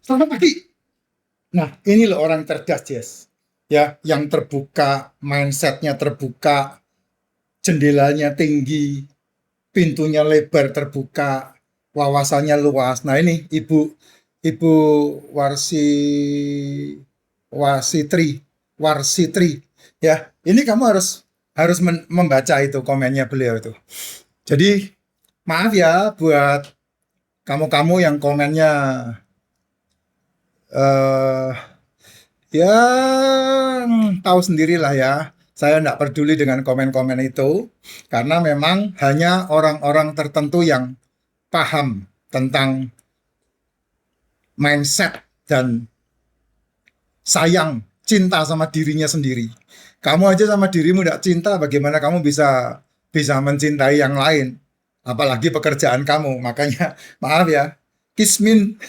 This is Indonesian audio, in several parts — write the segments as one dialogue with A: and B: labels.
A: Selamat pagi. Nah, ini loh orang cerdas, Jess. Ya, yang terbuka, mindsetnya terbuka, jendelanya tinggi, pintunya lebar terbuka, wawasannya luas. Nah, ini Ibu Warsi Wasitri, Warsitri. Ya, ini kamu harus membaca itu komennya beliau itu. Jadi, maaf ya buat kamu-kamu yang komennya eh ya, tahu sendirilah ya. Saya tidak peduli dengan komen-komen itu, karena memang hanya orang-orang tertentu yang paham tentang mindset dan sayang, cinta sama dirinya sendiri. Kamu aja sama dirimu tidak cinta, bagaimana kamu bisa bisa mencintai yang lain? Apalagi pekerjaan kamu. Makanya, maaf ya, Kismin,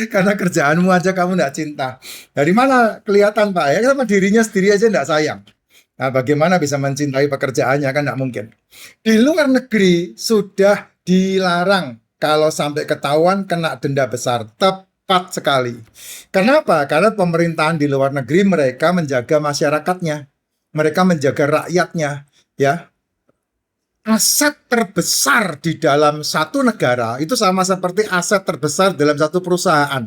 A: karena kerjaanmu aja kamu tidak cinta. Dari mana kelihatan Pak? Ya sama dirinya sendiri aja tidak sayang. Nah, bagaimana bisa mencintai pekerjaannya kan tidak mungkin. Di luar negeri sudah dilarang kalau sampai ketahuan kena denda besar. Tepat sekali. Kenapa? Karena pemerintahan di luar negeri mereka menjaga masyarakatnya. Mereka menjaga rakyatnya. Ya, aset terbesar di dalam satu negara itu sama seperti aset terbesar dalam satu perusahaan.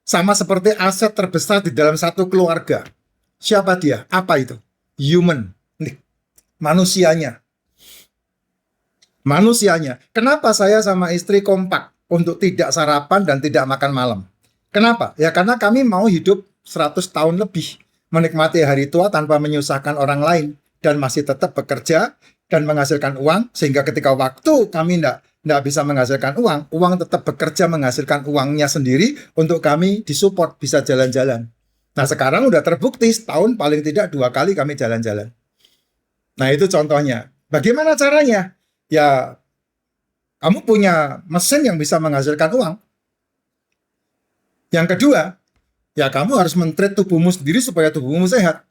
A: Sama seperti aset terbesar di dalam satu keluarga. Siapa dia? Apa itu? Human. Nih, manusianya. Manusianya. Kenapa saya sama istri kompak untuk tidak sarapan dan tidak makan malam? Kenapa? Ya karena kami mau hidup 100 tahun lebih, menikmati hari tua tanpa menyusahkan orang lain, dan masih tetap bekerja dan menghasilkan uang, sehingga ketika waktu kami tidak bisa menghasilkan uang, uang tetap bekerja menghasilkan uangnya sendiri untuk kami disupport bisa jalan-jalan. Nah sekarang udah terbukti setahun paling tidak 2 kali kami jalan-jalan. Nah itu contohnya. Bagaimana caranya? Ya kamu punya mesin yang bisa menghasilkan uang. Yang kedua, ya kamu harus men-treat tubuhmu sendiri supaya tubuhmu sehat.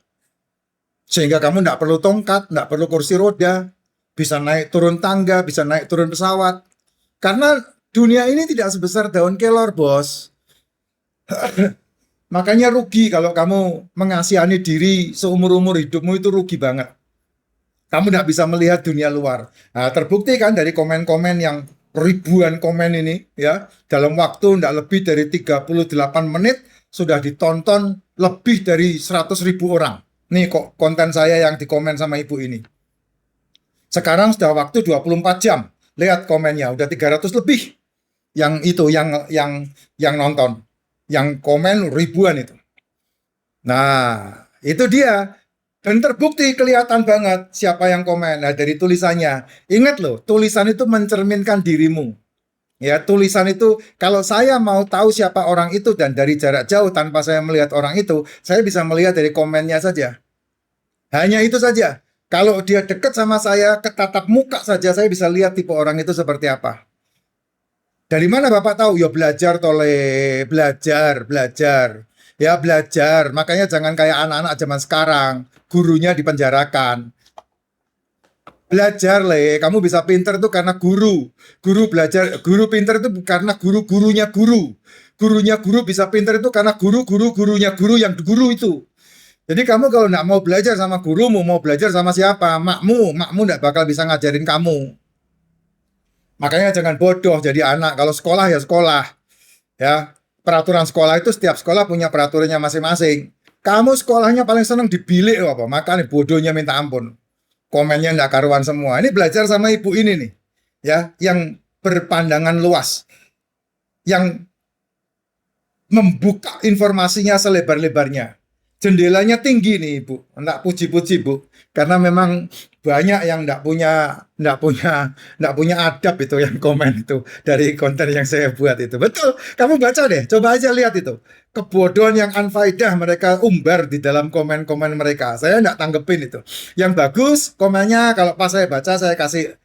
A: Sehingga kamu tidak perlu tongkat, tidak perlu kursi roda, bisa naik turun tangga, bisa naik turun pesawat. Karena dunia ini tidak sebesar daun kelor, bos. Makanya rugi kalau kamu mengasihani diri seumur-umur hidupmu, itu rugi banget. Kamu tidak bisa melihat dunia luar. Nah, terbukti kan dari komen-komen yang ribuan komen ini, ya, dalam waktu tidak lebih dari 38 menit sudah ditonton lebih dari 100.000 orang. Nih kok konten saya yang dikomen sama ibu ini. Sekarang sudah waktu 24 jam. Lihat komennya, udah 300 lebih yang itu yang nonton. Yang komen ribuan itu. Nah, itu dia. Dan terbukti kelihatan banget siapa yang komen. Nah, dari tulisannya. Ingat loh, tulisan itu mencerminkan dirimu. Ya, tulisan itu kalau saya mau tahu siapa orang itu dan dari jarak jauh tanpa saya melihat orang itu, saya bisa melihat dari komennya saja. Hanya itu saja. Kalau dia dekat sama saya, ketatap muka saja, saya bisa lihat tipe orang itu seperti apa. Dari mana Bapak tahu? Ya belajar tole, belajar, belajar. Ya belajar, makanya jangan kayak anak-anak zaman sekarang, gurunya dipenjarakan. Belajar le, kamu bisa pinter itu karena guru. Guru belajar, guru pinter itu karena guru-gurunya guru. Gurunya guru bisa pinter itu karena guru-gurunya guru yang guru itu. Jadi kamu kalau nggak mau belajar sama gurumu, mau belajar sama siapa? Makmu nggak bakal bisa ngajarin kamu. Makanya jangan bodoh jadi anak. Kalau sekolah ya sekolah, ya peraturan sekolah itu setiap sekolah punya peraturannya masing-masing. Kamu sekolahnya paling seneng di bilik apa? Makanya bodohnya minta ampun. Komennya nggak karuan semua. Ini belajar sama ibu ini nih, ya, yang berpandangan luas, yang membuka informasinya selebar-lebarnya. Jendelanya tinggi nih ibu, enggak puji-puji bu, karena memang banyak yang enggak punya adab itu yang komen itu dari konten yang saya buat itu. Betul, kamu baca deh, coba aja lihat itu kebodohan yang unfaedah mereka umbar di dalam komen-komen mereka. Saya enggak tanggepin itu. Yang bagus komennya kalau pas saya baca saya kasih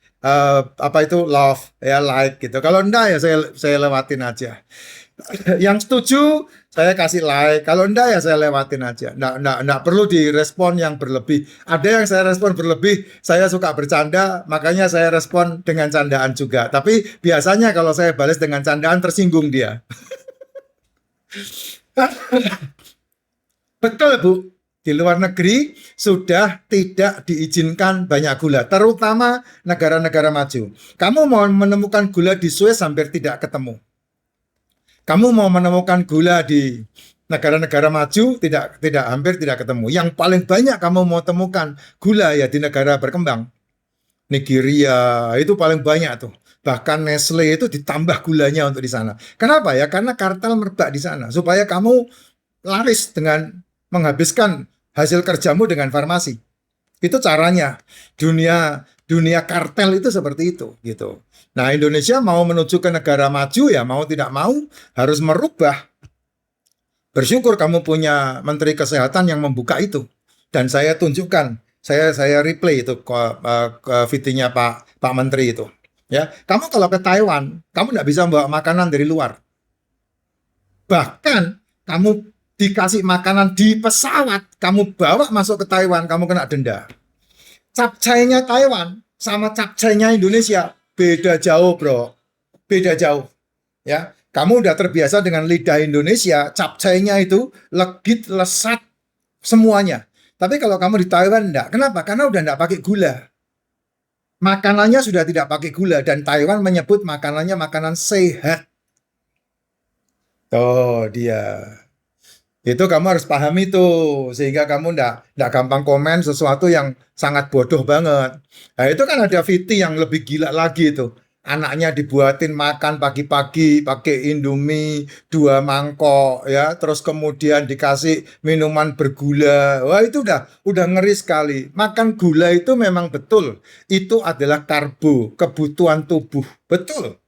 A: apa itu love ya like gitu. Kalau enggak ya saya lewatin aja. Yang setuju saya kasih like, kalau enggak ya saya lewatin aja. Enggak perlu direspon yang berlebih. Ada yang saya respon berlebih, saya suka bercanda, makanya saya respon dengan candaan juga. Tapi biasanya kalau saya balas dengan candaan tersinggung dia. Betul, Bu. Di luar negeri sudah tidak diizinkan banyak gula, terutama negara-negara maju. Kamu mau menemukan gula di Swiss hampir tidak ketemu. Kamu mau menemukan gula di negara-negara maju tidak hampir tidak ketemu. Yang paling banyak kamu mau temukan gula ya di negara berkembang. Nigeria itu paling banyak tuh. Bahkan Nestle itu ditambah gulanya untuk di sana. Kenapa ya? Karena kartel merebak di sana supaya kamu laris dengan menghabiskan hasil kerjamu dengan farmasi. Itu caranya. Dunia dunia kartel itu seperti itu gitu. Nah, Indonesia mau menuju ke negara maju ya mau tidak mau harus merubah. Bersyukur kamu punya Menteri Kesehatan yang membuka itu. Dan saya tunjukkan, saya replay itu ke VT-nya Pak Menteri itu. Ya, kamu kalau ke Taiwan, kamu nggak bisa bawa makanan dari luar. Bahkan kamu dikasih makanan di pesawat, kamu bawa masuk ke Taiwan, kamu kena denda. Capcainya Taiwan sama capcainya Indonesia beda jauh, bro. Beda jauh. Ya, kamu udah terbiasa dengan lidah Indonesia, capcainya itu legit, lesat semuanya. Tapi kalau kamu di Taiwan enggak. Kenapa? Karena udah enggak pakai gula. Makanannya sudah tidak pakai gula dan Taiwan menyebut makanannya makanan sehat. Oh, dia. Itu kamu harus paham itu sehingga kamu ndak gampang komen sesuatu yang sangat bodoh banget. Nah, itu kan ada VT yang lebih gila lagi itu. Anaknya dibuatin makan pagi-pagi pakai Indomie 2 mangkok ya, terus kemudian dikasih minuman bergula. Wah, itu udah ngeri sekali. Makan gula itu memang betul. Itu adalah karbo, kebutuhan tubuh. Betul.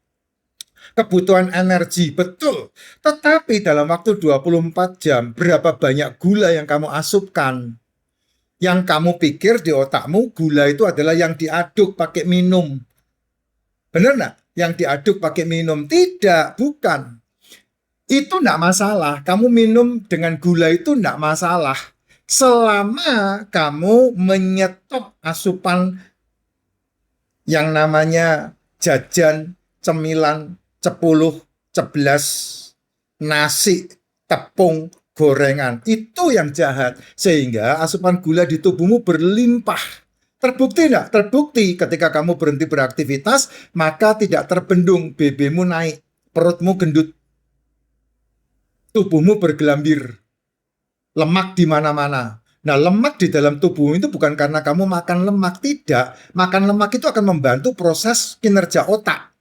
A: Kebutuhan energi, betul. Tetapi dalam waktu 24 jam, berapa banyak gula yang kamu asupkan? Yang kamu pikir di otakmu, gula itu adalah yang diaduk pakai minum. Benar nggak? Yang diaduk pakai minum. Tidak, bukan. Itu nggak masalah. Kamu minum dengan gula itu nggak masalah. Selama kamu menyetop asupan yang namanya jajan, cemilan, 10, 11, nasi, tepung, gorengan. Itu yang jahat. Sehingga asupan gula di tubuhmu berlimpah. Terbukti enggak? Terbukti ketika kamu berhenti beraktivitas, maka tidak terbendung, BB-mu naik, perutmu gendut, tubuhmu bergelambir, lemak di mana-mana. Nah, lemak di dalam tubuh itu bukan karena kamu makan lemak, tidak. Makan lemak itu akan membantu proses kinerja otak.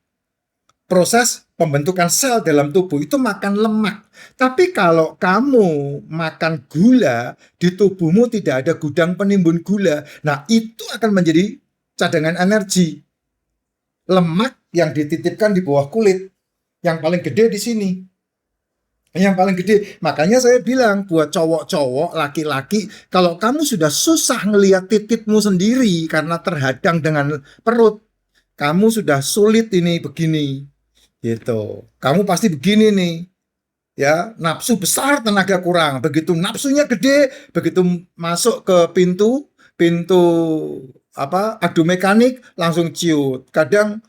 A: Proses pembentukan sel dalam tubuh itu makan lemak. Tapi kalau kamu makan gula, di tubuhmu tidak ada gudang penimbun gula. Nah, itu akan menjadi cadangan energi. Lemak yang dititipkan di bawah kulit. Yang paling gede di sini. Yang paling gede. Makanya saya bilang buat cowok-cowok, laki-laki, kalau kamu sudah susah ngelihat titikmu sendiri karena terhadang dengan perut, kamu sudah sulit ini begini. Gitu. Kamu pasti begini nih. Ya, nafsu besar, tenaga kurang. Begitu nafsunya gede, begitu masuk ke pintu pintu adu mekanik langsung ciut. Kadang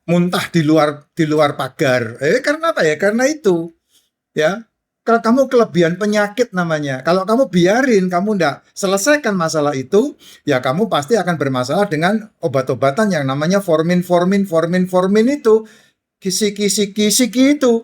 A: muntah di luar pagar. Karena apa ya? Karena itu. Ya. Kalau kamu kelebihan penyakit namanya. Kalau kamu biarin, kamu ndak selesaikan masalah itu, ya kamu pasti akan bermasalah dengan obat-obatan yang namanya formin itu. Kisi-kisi itu.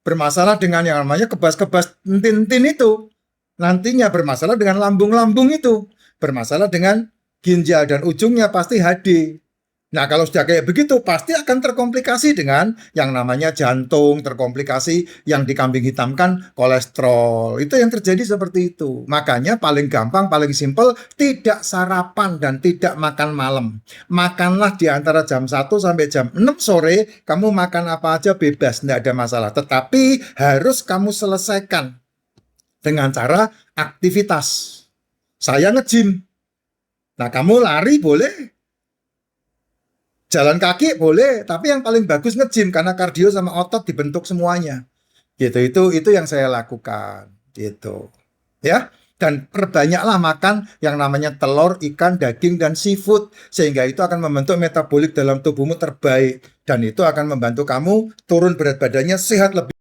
A: Bermasalah dengan yang namanya kebas-kebas tin-tin itu. Nantinya bermasalah dengan lambung-lambung itu. Bermasalah dengan ginjal dan ujungnya pasti HD. Nah, kalau sudah kayak begitu, pasti akan terkomplikasi dengan yang namanya jantung, terkomplikasi yang dikambing hitamkan kolesterol. Itu yang terjadi seperti itu. Makanya paling gampang, paling simpel, tidak sarapan dan tidak makan malam. Makanlah di antara jam 1 sampai jam 6 sore, kamu makan apa aja bebas, tidak ada masalah. Tetapi harus kamu selesaikan dengan cara aktivitas. Saya nge-gym. Nah, kamu lari boleh, jalan kaki boleh, tapi yang paling bagus nge-gym karena kardio sama otot dibentuk semuanya. Gitu, itu yang saya lakukan. Gitu. Ya. Dan perbanyaklah makan yang namanya telur, ikan, daging, dan seafood. Sehingga itu akan membentuk metabolik dalam tubuhmu terbaik. Dan itu akan membantu kamu turun berat badannya sehat lebih.